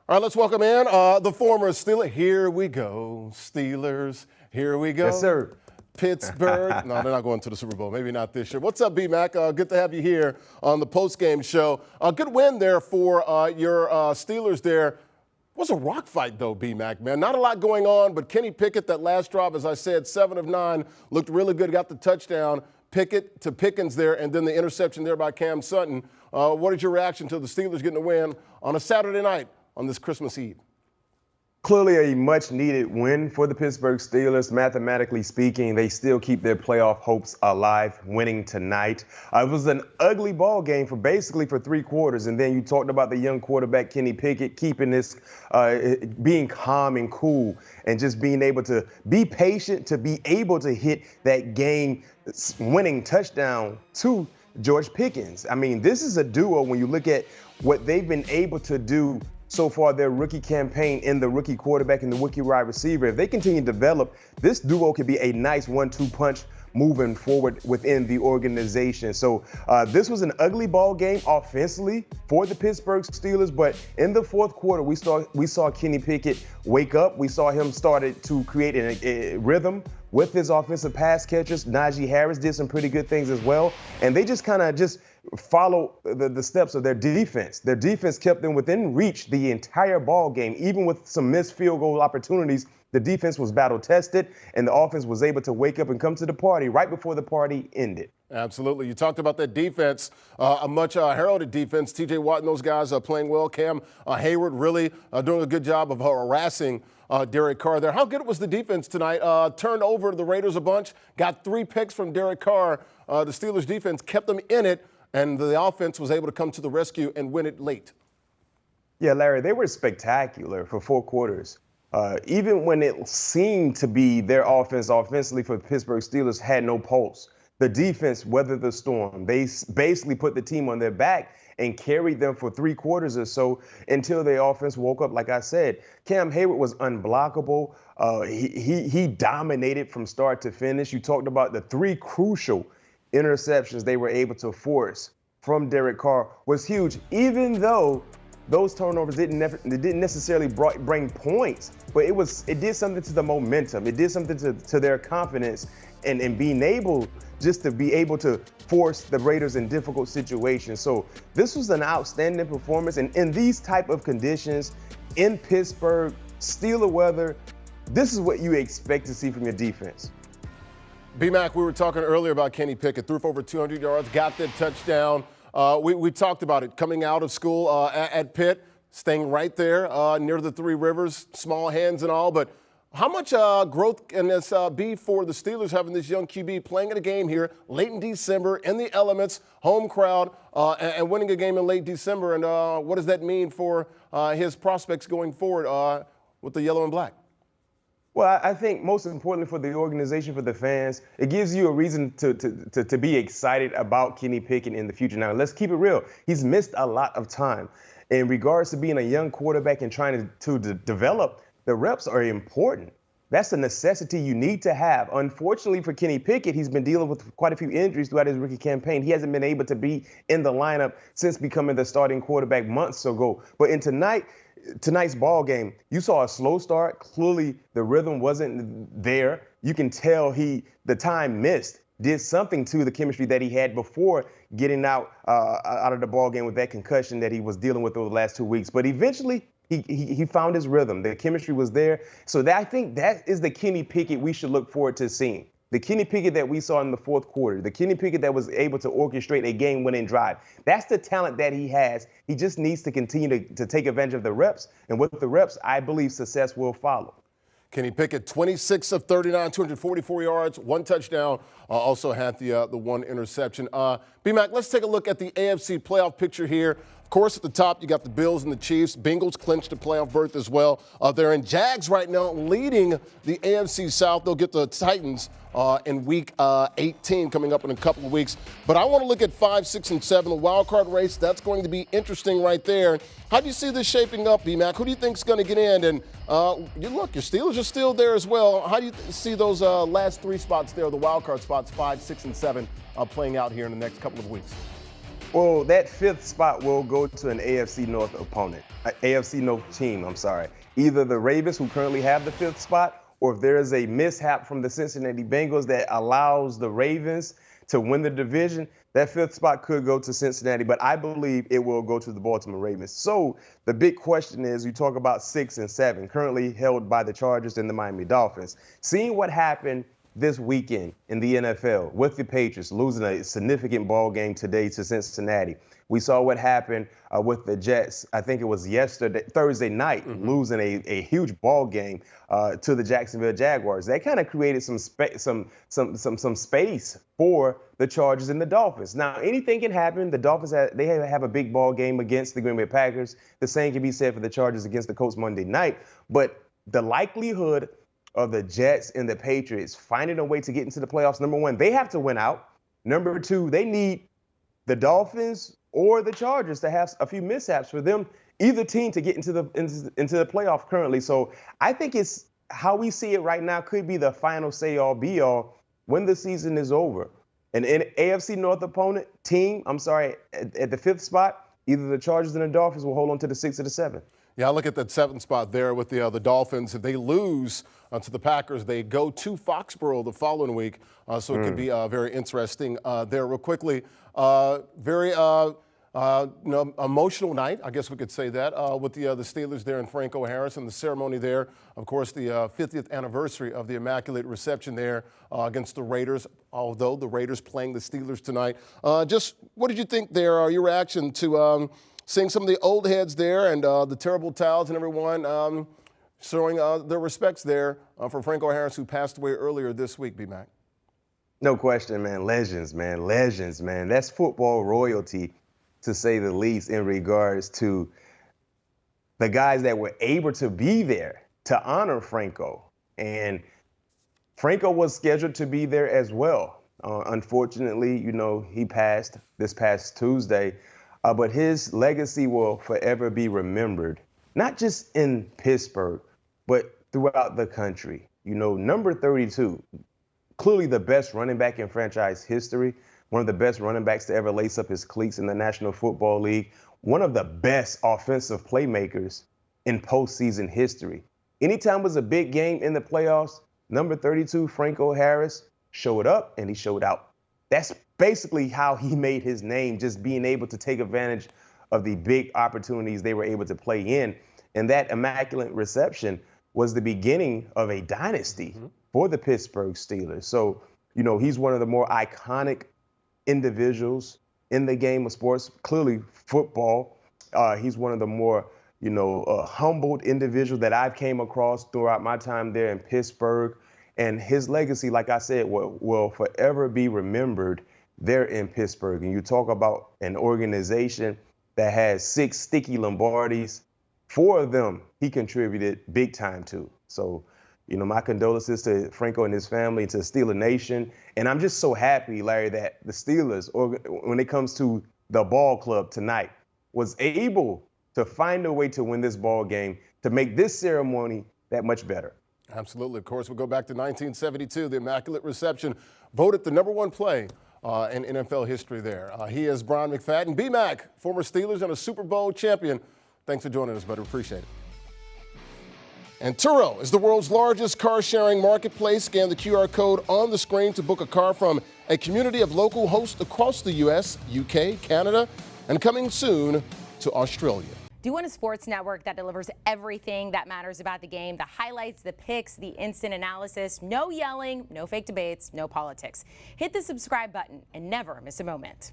All right, let's welcome in the former Steeler. Here we go, Steelers. Here we go. Yes, sir. Pittsburgh. No, they're not going to the Super Bowl. Maybe not this year. What's up, B-Mac? Good to have you here on the postgame show. A good win there for your Steelers there. It was a rock fight, though, B-Mac, man. Not a lot going on, but Kenny Pickett, that last drive, as I said, 7 of 9, looked really good, got the touchdown. Pickett to Pickens there, and then the interception there by Cam Sutton. What is your reaction to the Steelers getting a win on a Saturday night on this Christmas Eve? Clearly a much-needed win for the Pittsburgh Steelers. Mathematically speaking, they still keep their playoff hopes alive, winning tonight. It was an ugly ball game for 3 quarters, and then you talked about the young quarterback Kenny Pickett keeping this, being calm and cool, and just being able to be patient to be able to hit that game-winning touchdown to George Pickens. I mean, this is a duo when you look at what they've been able to do so far, their rookie campaign in the rookie quarterback and the rookie wide receiver. If they continue to develop, this duo could be a nice 1-2 punch moving forward within the organization. So this was an ugly ball game offensively for the Pittsburgh Steelers, but in the fourth quarter, we saw Kenny Pickett wake up. We saw him started to create a rhythm with his offensive pass catchers. Najee Harris did some pretty good things as well, and they just kind of follow the steps of their defense. Their defense kept them within reach the entire ball game, even with some missed field goal opportunities. The defense was battle-tested, and the offense was able to wake up and come to the party right before the party ended. Absolutely. You talked about that defense, a much heralded defense. T.J. Watt and those guys are playing well. Cam Hayward really doing a good job of harassing Derek Carr there. How good was the defense tonight? Turned over the Raiders a bunch, got 3 picks from Derek Carr. The Steelers defense kept them in it, and the offense was able to come to the rescue and win it late. Yeah, Larry, they were spectacular for 4 quarters. Even when it seemed to be their offense offensively for the Pittsburgh Steelers had no pulse. The defense weathered the storm. They basically put the team on their back and carried them for 3 quarters or so until the offense woke up. Like I said, Cam Hayward was unblockable. He dominated from start to finish. You talked about the 3 crucial interceptions they were able to force from Derek Carr was huge, even though those turnovers didn't necessarily bring points, but it did something to the momentum. It did something to their confidence and being able to be able to force the Raiders in difficult situations. So this was an outstanding performance. And in these type of conditions in Pittsburgh, Steeler weather, this is what you expect to see from your defense. B-Mac, we were talking earlier about Kenny Pickett, threw for over 200 yards, got that touchdown. We talked about it, coming out of school at Pitt, staying right there near the 3 rivers, small hands and all. But how much growth can this be for the Steelers having this young QB playing in a game here late in December in the elements, home crowd, and winning a game in late December? And what does that mean for his prospects going forward with the yellow and black? Well, I think most importantly for the organization, for the fans, it gives you a reason to be excited about Kenny Pickett in the future. Now, let's keep it real. He's missed a lot of time. In regards to being a young quarterback and trying to develop, the reps are important. That's a necessity you need to have. Unfortunately for Kenny Pickett, he's been dealing with quite a few injuries throughout his rookie campaign. He hasn't been able to be in the lineup since becoming the starting quarterback months ago. But in tonight's ball game, you saw a slow start. Clearly, the rhythm wasn't there. You can tell the time missed did something to the chemistry that he had before getting out of the ball game with that concussion that he was dealing with over the last 2 weeks. But eventually, he found his rhythm. The chemistry was there. So I think that is the Kenny Pickett we should look forward to seeing. The Kenny Pickett that we saw in the fourth quarter, the Kenny Pickett that was able to orchestrate a game-winning drive. That's the talent that he has. He just needs to continue to take advantage of the reps. And with the reps, I believe success will follow. Kenny Pickett, 26 of 39, 244 yards, 1 touchdown. Also had the 1 interception. B-Mac, let's take a look at the AFC playoff picture here. Of course, at the top, you got the Bills and the Chiefs. Bengals clinched a playoff berth as well. They're in Jags right now, leading the AFC South. They'll get the Titans in Week 18 coming up in a couple of weeks. But I want to look at 5, 6, and 7, the wild card race. That's going to be interesting right there. How do you see this shaping up, B-Mac? Who do you think is going to get in? And your Steelers are still there as well. How do you see those last 3 spots there, the wild card spots, 5, 6, and 7, playing out here in the next couple of weeks? Well, that fifth spot will go to an AFC North opponent, AFC North team, I'm sorry. Either the Ravens, who currently have the fifth spot, or if there is a mishap from the Cincinnati Bengals that allows the Ravens to win the division, that fifth spot could go to Cincinnati, but I believe it will go to the Baltimore Ravens. So the big question is, you talk about 6 and 7, currently held by the Chargers and the Miami Dolphins. Seeing what happened this weekend in the NFL with the Patriots losing a significant ball game today to Cincinnati. We saw what happened with the Jets. I think it was Thursday night, losing a huge ball game to the Jacksonville Jaguars. That kind of created some space for the Chargers and the Dolphins. Now, anything can happen. The Dolphins have a big ball game against the Green Bay Packers. The same can be said for the Chargers against the Colts Monday night. But the likelihood of the Jets and the Patriots finding a way to get into the playoffs, number one, they have to win out. Number two, they need the Dolphins or the Chargers to have a few mishaps for them, either team to get into the playoff currently. So I think it's how we see it right now could be the final say-all, be-all when the season is over. An AFC North opponent team, at the fifth spot, either the Chargers and the Dolphins will hold on to the 6th or the 7th. Yeah, I look at that 7th spot there with the Dolphins. If they lose to the Packers, they go to Foxborough the following week. So it could be very interesting there. Real quickly, very emotional night, I guess we could say that, with the Steelers there and Franco Harris and the ceremony there. Of course, the 50th anniversary of the Immaculate Reception there against the Raiders, although the Raiders playing the Steelers tonight. Just what did you think there, your reaction to seeing some of the old heads there and the terrible towels and everyone showing their respects there for Franco Harris, who passed away earlier this week, B-Mac? No question, man. Legends, man. Legends, man. That's football royalty, to say the least, in regards to the guys that were able to be there to honor Franco. And Franco was scheduled to be there as well. Unfortunately, he passed this past Tuesday. But his legacy will forever be remembered, not just in Pittsburgh, but throughout the country. Number 32, clearly the best running back in franchise history, one of the best running backs to ever lace up his cleats in the National Football League, one of the best offensive playmakers in postseason history. Anytime it was a big game in the playoffs, number 32, Franco Harris, showed up and he showed out. That's basically how he made his name, just being able to take advantage of the big opportunities they were able to play in. And that Immaculate Reception was the beginning of a dynasty for the Pittsburgh Steelers. So, he's one of the more iconic individuals in the game of sports, clearly football. He's one of the more, humbled individuals that I've came across throughout my time there in Pittsburgh. And his legacy, like I said, will forever be remembered there in Pittsburgh. And you talk about an organization that has 6 sticky Lombardis. 4 of them he contributed big time to. So, my condolences to Franco and his family, to Steeler Nation. And I'm just so happy, Larry, that the Steelers, when it comes to the ball club tonight, was able to find a way to win this ball game, to make this ceremony that much better. Absolutely. Of course, we'll go back to 1972, the Immaculate Reception, voted the #1 play in NFL history there. He is Bryant McFadden. B-Mac, former Steelers and a Super Bowl champion. Thanks for joining us, buddy. Appreciate it. And Turo is the world's largest car-sharing marketplace. Scan the QR code on the screen to book a car from a community of local hosts across the U.S., UK, Canada, and coming soon to Australia. Do you want a sports network that delivers everything that matters about the game? The highlights, the picks, the instant analysis, no yelling, no fake debates, no politics. Hit the subscribe button and never miss a moment.